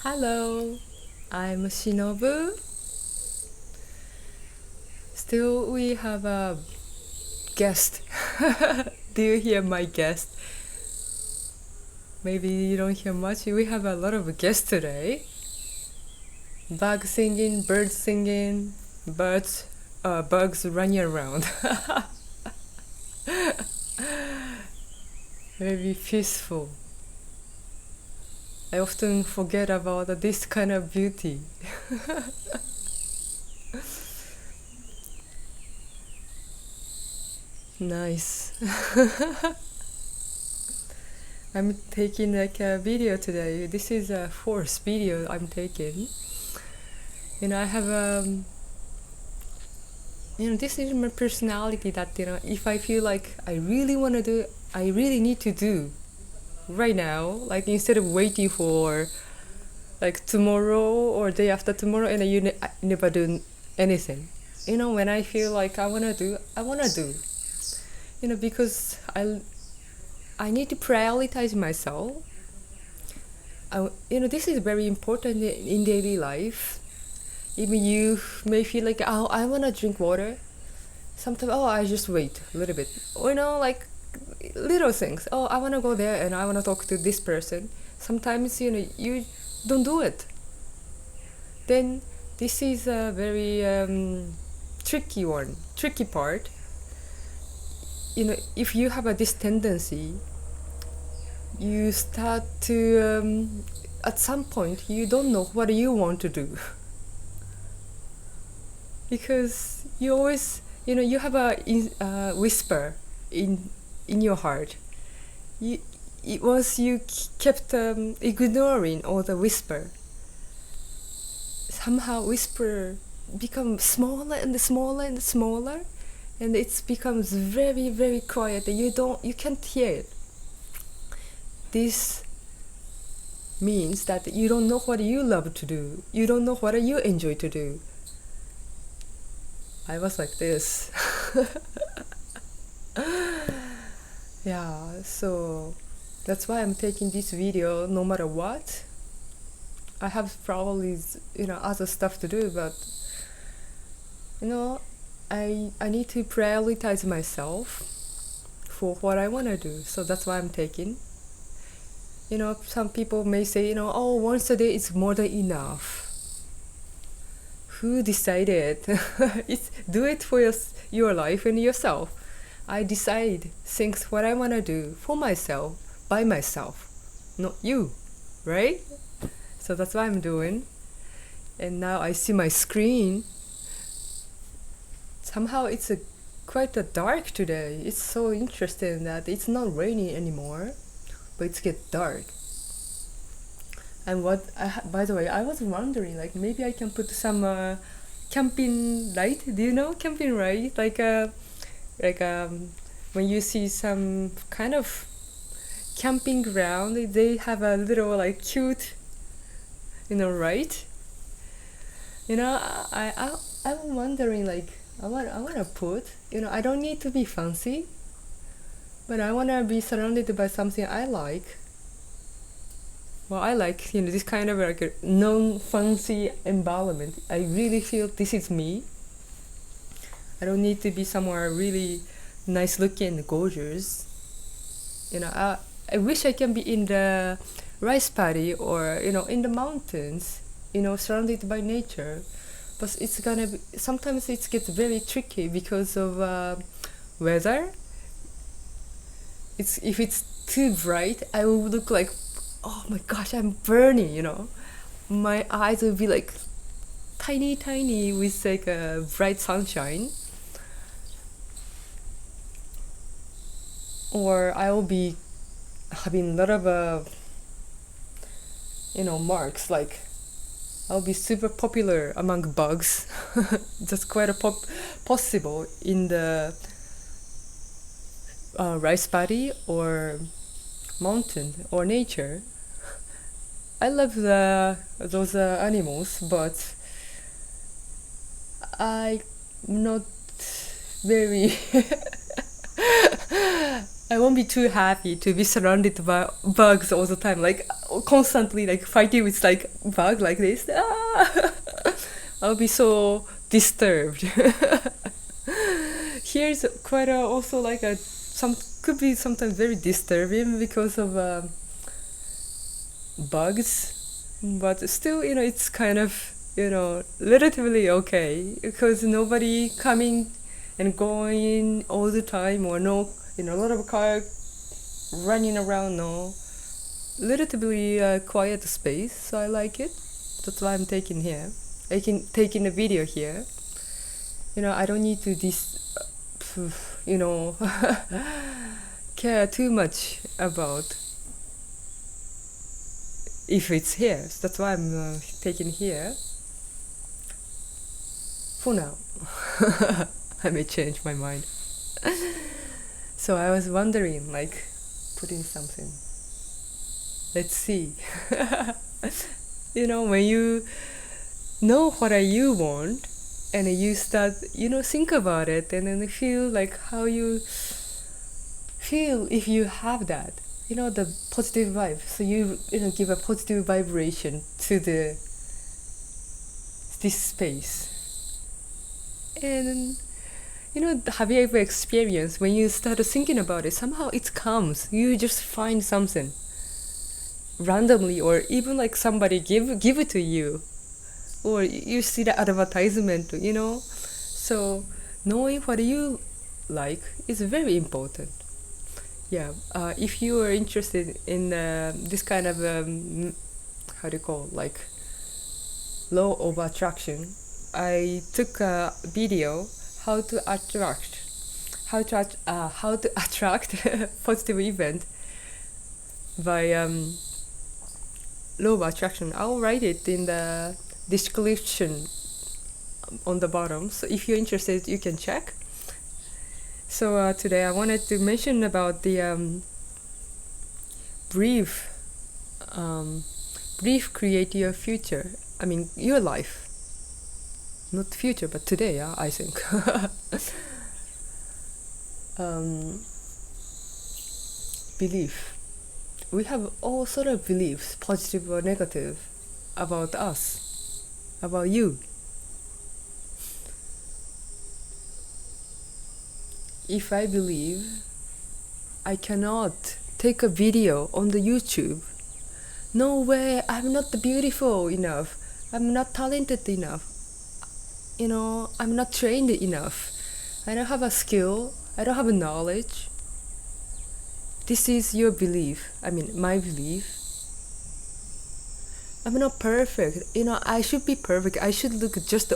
Hello, I'm Shinobu. Still, we have a guest. Do you hear my guest? Maybe you don't hear much. We have a lot of guests today. Bug singing, birds singing, bugs running around. Very peaceful. I often forget about this kind of beauty. Nice. I'm taking like a video today. This is a fourth video I'm taking. I have this is my personality that if I feel like I really want to do, I really need to do right now. Like instead of waiting for like tomorrow or day after tomorrow, and I never do anything. When I feel like I wanna do, I wanna do. Because I need to prioritize myself. This is very important in daily life. Even you may feel like, oh, I want to drink water. Sometimes, oh, I just wait a little bit. Like little things. Oh, I want to go there and I want to talk to this person. Sometimes, you don't do it. Then this is a very tricky part. If you have this tendency, you start to at some point you don't know what you want to do. Because you always you have a whisper in your heart. Once you kept ignoring all the whisper, somehow whisper becomes smaller and smaller and smaller, and it becomes very, very quiet, and you can't hear it. This means that you don't know what you love to do. You don't know what you enjoy to do. I was like this. Yeah, so that's why I'm taking this video no matter what. I have probably other stuff to do, but I need to prioritize myself for what I want to do. So that's why I'm taking. Some people may say, oh, once a day is more than enough. Who decided? Do it for your life and yourself. I decide things what I want to do for myself, by myself, not you, right? So that's what I'm doing. And now I see my screen. Somehow it's quite dark today. It's so interesting that it's not raining anymore, but it's get dark. And by the way, I was wondering, like maybe I can put some camping light. Do you know camping light? Like when you see some kind of camping ground, they have a little like cute, right? I'm wondering, like I want to put. I don't need to be fancy, but I want to be surrounded by something I like. Well, I like, this kind of like a non-fancy environment. I really feel this is me. I don't need to be somewhere really nice looking and gorgeous. I wish I can be in the rice paddy or, in the mountains, surrounded by nature. But sometimes it gets very tricky because of weather. If it's too bright, I will look like, oh my gosh, I'm burning, My eyes will be like tiny with like a bright sunshine. Or I will be having a lot of, marks, like I'll be super popular among bugs. That's quite possible in the rice paddy or mountain or nature. I love those animals, but I'm not very I won't be too happy to be surrounded by bugs all the time, like constantly like fighting with like bug like this. Ah! I'll be so disturbed. Here's quite a, also like a some could be sometimes very disturbing because of bugs, but still, it's kind of, relatively okay because nobody coming and going all the time, or no, a lot of car running around. No, relatively quiet space, so I like it. That's why I'm taking here. Taking a video here. I don't need to you know, care too much about if it's here. So that's why I'm taking here for now. I may change my mind. So I was wondering, like, putting something. Let's see. When you know what you want, and you start, think about it, and then feel like how you feel if you have that, the positive vibe. So give a positive vibration to this space. And have you ever experienced when you start thinking about it, somehow it comes. You just find something randomly, or even like somebody give it to you, or you see the advertisement. So knowing what you like is very important. Yeah. If you are interested in this kind of how do you call, like, law of attraction, I took a video how to attract positive event by law of attraction. I'll write it in the description on the bottom, so if you're interested you can check. So today I wanted to mention about the brief create your future. I mean your life, not future, but today. I think. Belief. We have all sort of beliefs, positive or negative, about us, about you. If I believe I cannot take a video on the YouTube, no way, I'm not beautiful enough, I'm not talented enough, I'm not trained enough, I don't have a skill, I don't have a knowledge. This is your belief. I mean, my belief. I'm not perfect. I should be perfect. I should look just,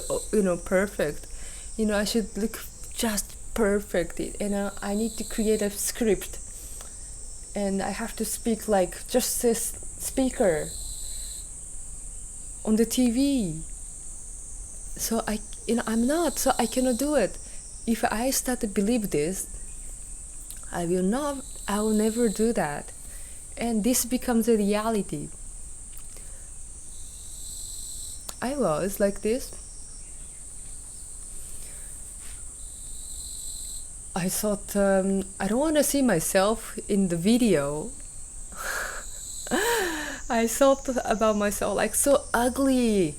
perfect. I should look just perfect. I need to create a script. And I have to speak like just this speaker on the TV. So I'm not. So I cannot do it. If I start to believe this, I will never do that. And this becomes a reality. I was like this. I thought, I don't want to see myself in the video. I thought about myself like so ugly.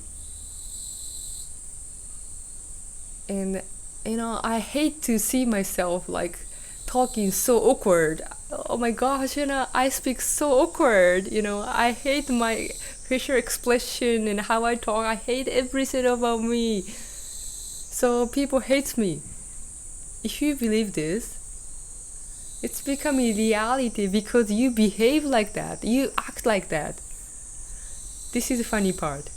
And, I hate to see myself like talking so awkward. Oh my gosh, I speak so awkward. I hate my facial expression and how I talk. I hate everything about me. So people hate me. If you believe this, it's becoming reality because you behave like that. You act like that. This is the funny part.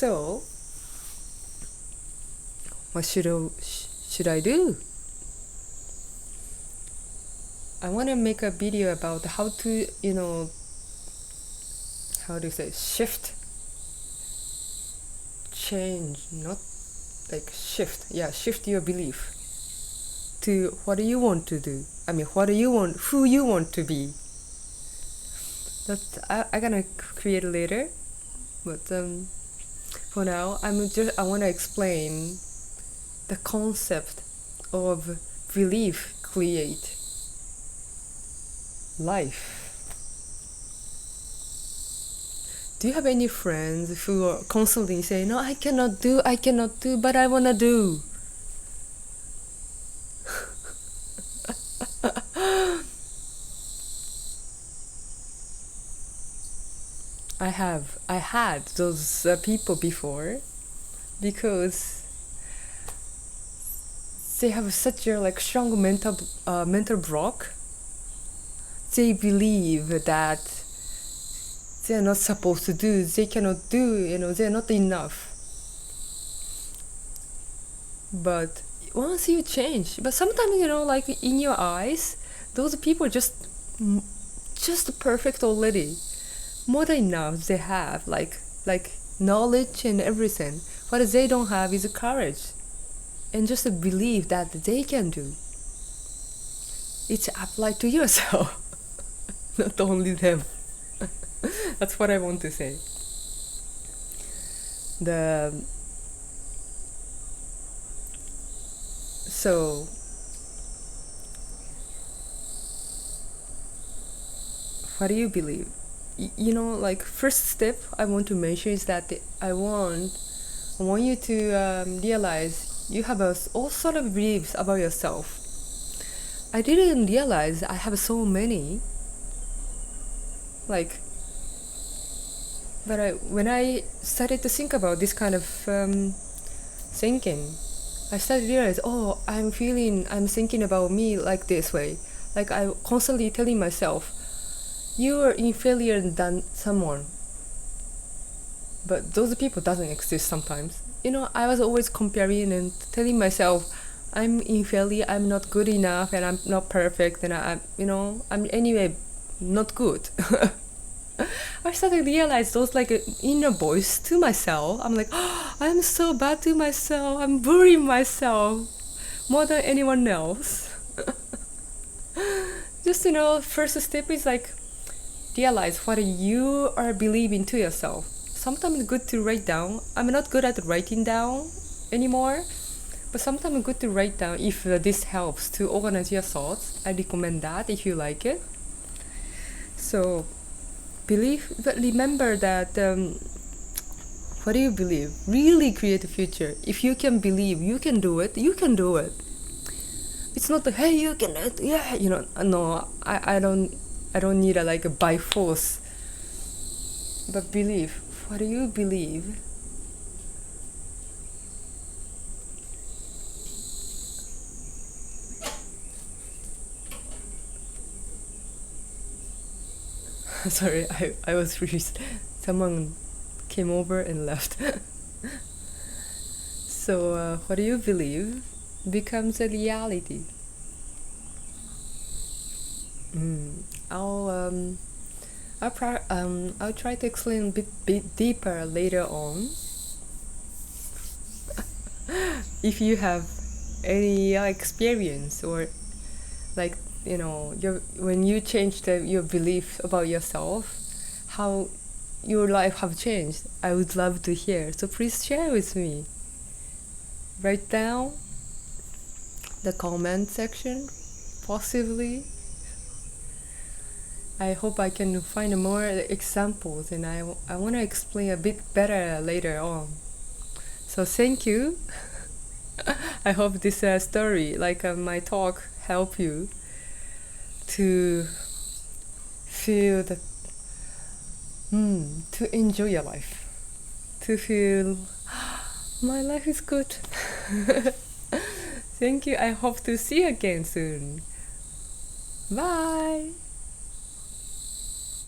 So, what should I do? I want to make a video about how to, how do you say, change, not like shift. Yeah, shift your belief to what do you want to do. I mean, who you want to be. I'm gonna create later. But for now, I want to explain the concept of belief create life. Do you have any friends who are constantly saying, "No, I cannot do, but I wanna do"? I had those people before, because they have such a like strong mental block. They believe that they're not supposed to do, they cannot do, they're not enough. But once you change, but sometimes, like in your eyes, those people just perfect already. More than enough they have, like knowledge and everything. What they don't have is courage. And just a belief that they can do. It's applied to yourself. Not only them. That's what I want to say. So what do you believe? Like first step I want to mention is that I want you to realize you have all sort of beliefs about yourself. I didn't realize I have so many. When I started to think about this kind of thinking, I started to realize, I'm thinking about me like this way. Like I constantly telling myself, you are inferior than someone. But those people doesn't exist sometimes. I was always comparing and telling myself, I'm inferior, I'm not good enough, and I'm not perfect, and I'm anyway not good. I started to realize those like inner voice to myself. I'm like, I'm so bad to myself. I'm bullying myself more than anyone else. Just first step is like realize what you are believing to yourself. Sometimes it's good to write down. I'm not good at writing down anymore, but sometimes it's good to write down if this helps to organize your thoughts. I recommend that if you like it. So believe, but remember that what do you believe really create a future. If you can believe you can do it, you can do it. It's not the, hey, you can, yeah, no, I don't need a by force. But believe, what do you believe? Sorry, I was freezed. Someone came over and left. So what do you believe becomes a reality. I'll I'll try to explain a bit deeper later on. If you have any experience, or like when you changed your belief about yourself, how your life have changed, I would love to hear. So please share with me. Write down the comment section, possibly. I hope I can find more examples, and I want to explain a bit better later on. So thank you. I hope this story, my talk, help you to feel that, to enjoy your life, to feel my life is good. Thank you. I hope to see you again soon. Bye.